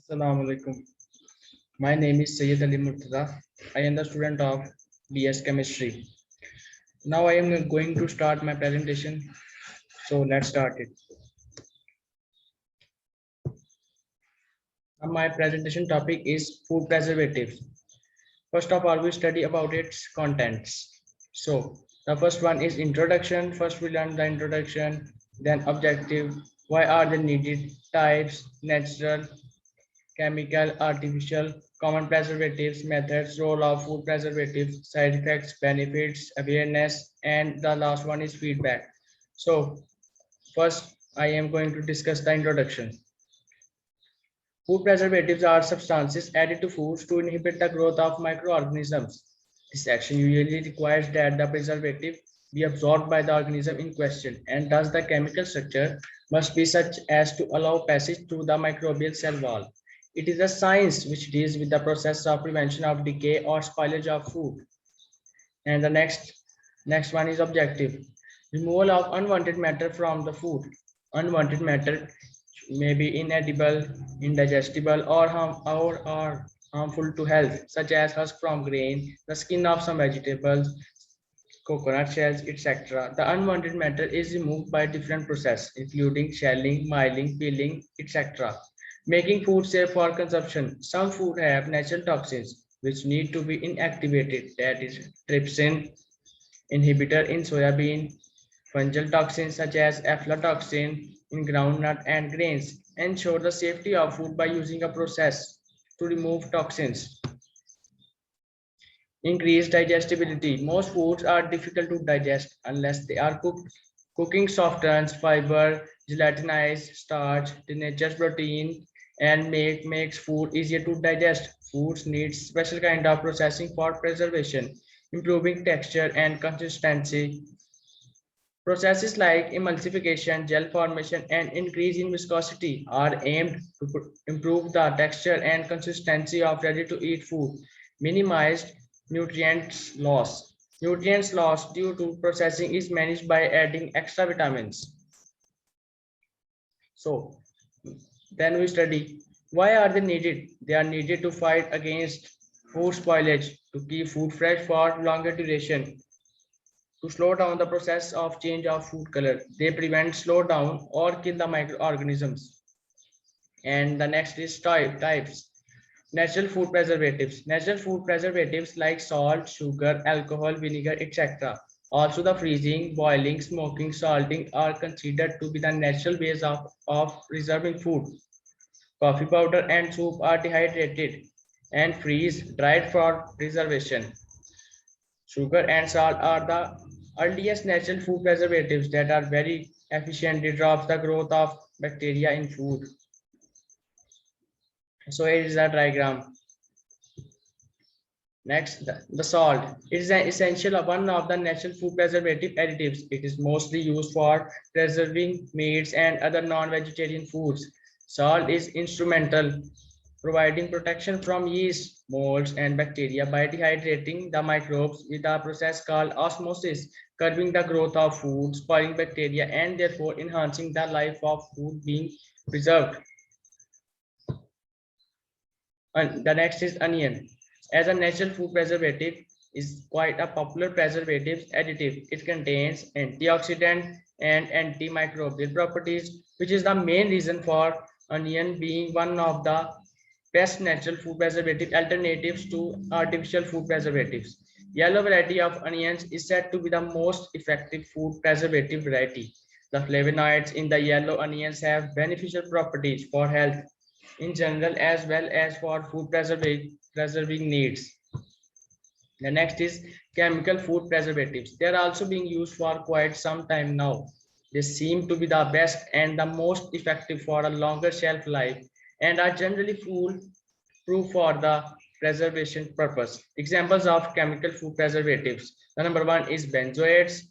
Assalamu alaikum. My name is Sayyid Ali Murtaza. I am the student of BS Chemistry. Now I am going to start my presentation. So let's start it. Now my presentation topic is food preservatives. First of all, we study about its contents. So the first one is introduction. First we learn the introduction, then objective, why are they needed, types, natural, chemical, artificial, common preservatives, methods, role of food preservatives, side effects, benefits, awareness, and the last one is feedback. So first, I am going to discuss the introduction. Food preservatives are substances added to foods to inhibit the growth of microorganisms. This action usually requires that the preservative be absorbed by the organism in question, and thus the chemical structure must be such as to allow passage through the microbial cell wall. It is a science which deals with the process of prevention of decay or spoilage of food. And the next one is objective. Removal of unwanted matter from the food. Unwanted matter may be inedible, indigestible, or harmful to health, such as husk from grain, the skin of some vegetables, coconut shells, etc. The unwanted matter is removed by different processes, including shelling, milling, peeling, etc., making food safe for consumption. Some food have natural toxins which need to be inactivated, that is, trypsin inhibitor in soybean, fungal toxins such as aflatoxin in groundnut and grains. Ensure the safety of food by using a process to remove toxins. Increased digestibility. Most foods are difficult to digest unless they are cooked. Cooking softens fiber, gelatinizes starch, denatures protein, and makes food easier to digest. Foods need special kind of processing for preservation, improving texture and consistency. Processes like emulsification, gel formation, and increase in viscosity are aimed to improve the texture and consistency of ready-to-eat food. Minimized nutrients loss. Nutrients loss due to processing is managed by adding extra vitamins. So then we study why are they needed? They are needed to fight against food spoilage, to keep food fresh for longer duration, to slow down the process of change of food color. They prevent, slow down, or kill the microorganisms. And the next is types. Natural food preservatives. Natural food preservatives like salt, sugar, alcohol, vinegar, etc. Also, the freezing, boiling, smoking, salting are considered to be the natural ways of preserving food. Coffee powder and soup are dehydrated and freeze dried for preservation. Sugar and salt are the earliest natural food preservatives that are very efficient. It drops the growth of bacteria in food. So here is a diagram. Next, the salt. It is an essential one of the natural food preservative additives. It is mostly used for preserving meats and other non-vegetarian foods. Salt is instrumental providing protection from yeast, molds, and bacteria by dehydrating the microbes with a process called osmosis, curbing the growth of food, spoiling bacteria, and therefore enhancing the life of food being preserved. And the next is onion. As a natural food preservative, is quite a popular preservative additive. It contains antioxidant and antimicrobial properties, which is the main reason for onion being one of the best natural food preservative alternatives to artificial food preservatives. Yellow variety of onions is said to be the most effective food preservative variety. The flavonoids in the yellow onions have beneficial properties for health in general as well as for food preserving needs. The next is chemical food preservatives. They are also being used for quite some time now. They seem to be the best and the most effective for a longer shelf life and are generally foolproof for the preservation purpose. Examples of chemical food preservatives. The number one is benzoates.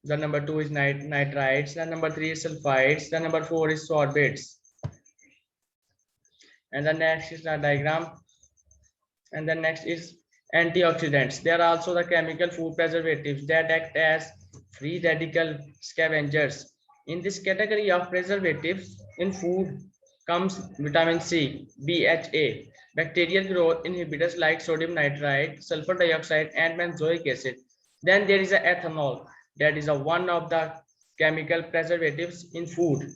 The number two is nitrites. The number three is sulfides. The number four is sorbates. And the next is the diagram. And the next is antioxidants. They are also the chemical food preservatives that act as free radical scavengers. In this category of preservatives in food, comes vitamin C, BHA, bacterial growth inhibitors like sodium nitrite, sulfur dioxide, and benzoic acid. Then there is a ethanol, that is a one of the chemical preservatives in food,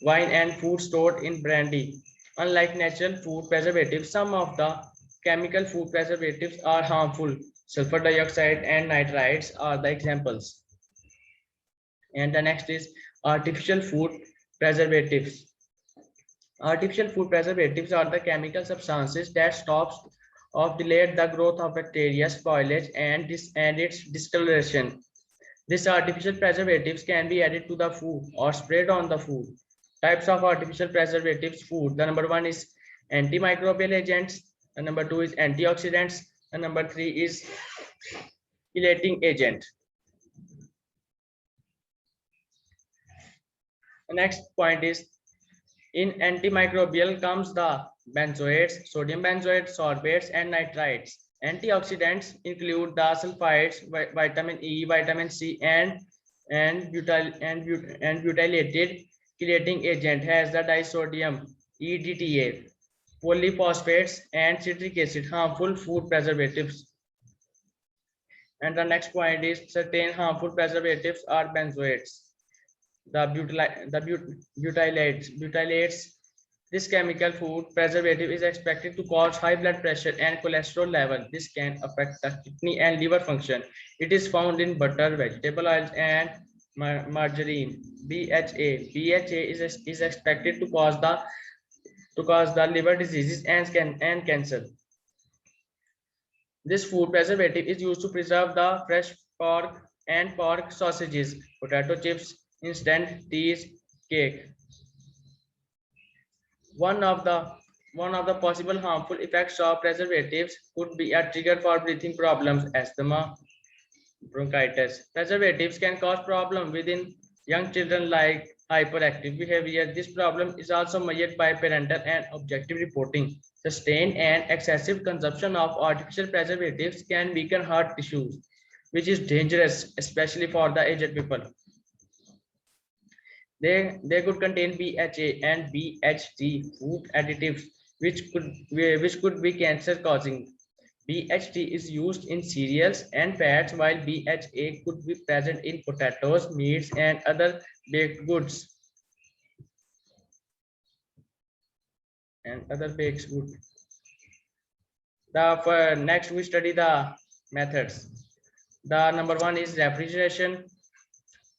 wine, and food stored in brandy. Unlike natural food preservatives, some of the chemical food preservatives are harmful. Sulfur dioxide and nitrites are the examples. And the next is artificial food preservatives. Artificial food preservatives are the chemical substances that stops or delayed the growth of bacteria, spoilage, and its discoloration. These artificial preservatives can be added to the food or sprayed on the food. Types of artificial preservatives food. The number one is antimicrobial agents. The number two is antioxidants. The number three is chelating agent. The next point is in antimicrobial comes the benzoates, sodium benzoate, sorbates, and nitrites. Antioxidants include the sulfides, vitamin E, vitamin C, and butylated chelating agent has the disodium EDTA, polyphosphates, and citric acid, harmful food preservatives. And the next point is certain harmful preservatives are benzoates. The butylates. This chemical food preservative is expected to cause high blood pressure and cholesterol level. This can affect the kidney and liver function. It is found in butter, vegetable oils, and margarine. BHA is expected to cause the liver diseases and cancer. This food preservative is used to preserve the fresh pork and pork sausages, potato chips, instant teas, cake. One of the possible harmful effects of preservatives could be a trigger for breathing problems, asthma, bronchitis. Preservatives can cause problems within young children like hyperactive behavior. This problem is also measured by parental and objective reporting. Sustained and excessive consumption of artificial preservatives can weaken heart tissues, which is dangerous, especially for the aged people. They could contain BHA and BHT food additives, which could be cancer causing. BHT is used in cereals and fats, while BHA could be present in potatoes, meats, and other baked goods. Next we study the methods. The number one is refrigeration.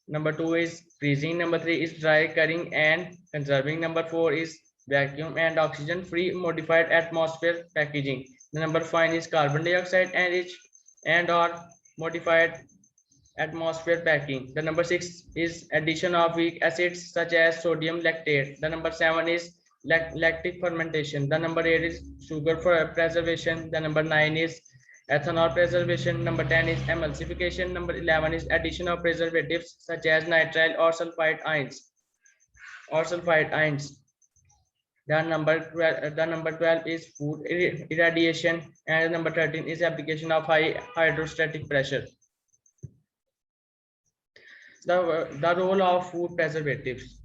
Number two is freezing. Number three is dry curing and conserving. Number four is vacuum and oxygen free modified atmosphere packaging. The number five is carbon dioxide and or modified atmosphere packing. The number six is addition of weak acids such as sodium lactate. The number seven is lactic fermentation. The number eight is sugar for preservation. The number nine is ethanol preservation. Number 10 is emulsification. Number 11 is addition of preservatives such as nitrile or sulfide ions. The number 12 is food irradiation, and number 13 is application of high hydrostatic pressure. The role of food preservatives.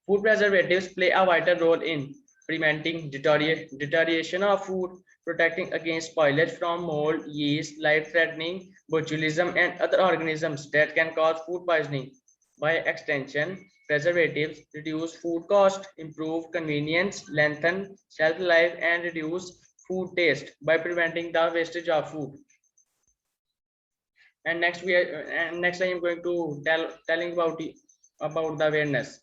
Food preservatives play a vital role in preventing deterioration of food, protecting against spoilage from mold, yeast, life-threatening botulism, and other organisms that can cause food poisoning. By extension, preservatives reduce food cost, improve convenience, lengthen shelf life, and reduce food taste by preventing the wastage of food. And next I am going to telling about the awareness.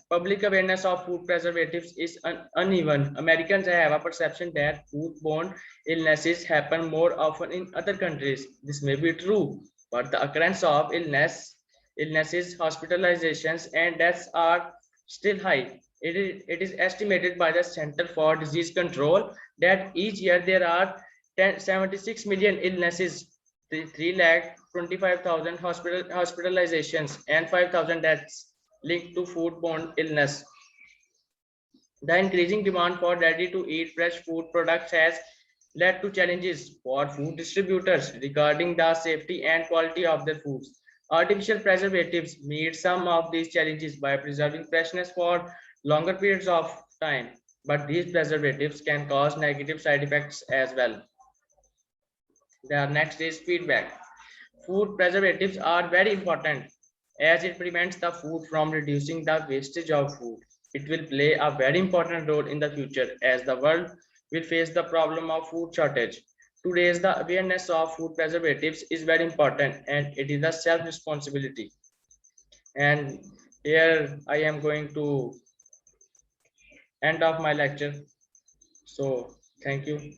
Public awareness of food preservatives is uneven. Americans have a perception that foodborne illnesses happen more often in other countries. This may be true, but the occurrence of illnesses, hospitalizations, and deaths are still high. It is estimated by the Center for Disease Control that each year there are 76 million illnesses, 325,000 hospitalizations, and 5,000 deaths linked to foodborne illness. The increasing demand for ready-to-eat fresh food products has led to challenges for food distributors regarding the safety and quality of their foods. Artificial preservatives meet some of these challenges by preserving freshness for longer periods of time, but these preservatives can cause negative side effects as well. The next is feedback. Food preservatives are very important as it prevents the food from reducing the wastage of food. It will play a very important role in the future as the world will face the problem of food shortage. To raise the awareness of food preservatives is very important and it is a self responsibility. And here I am going to end of my lecture. So thank you.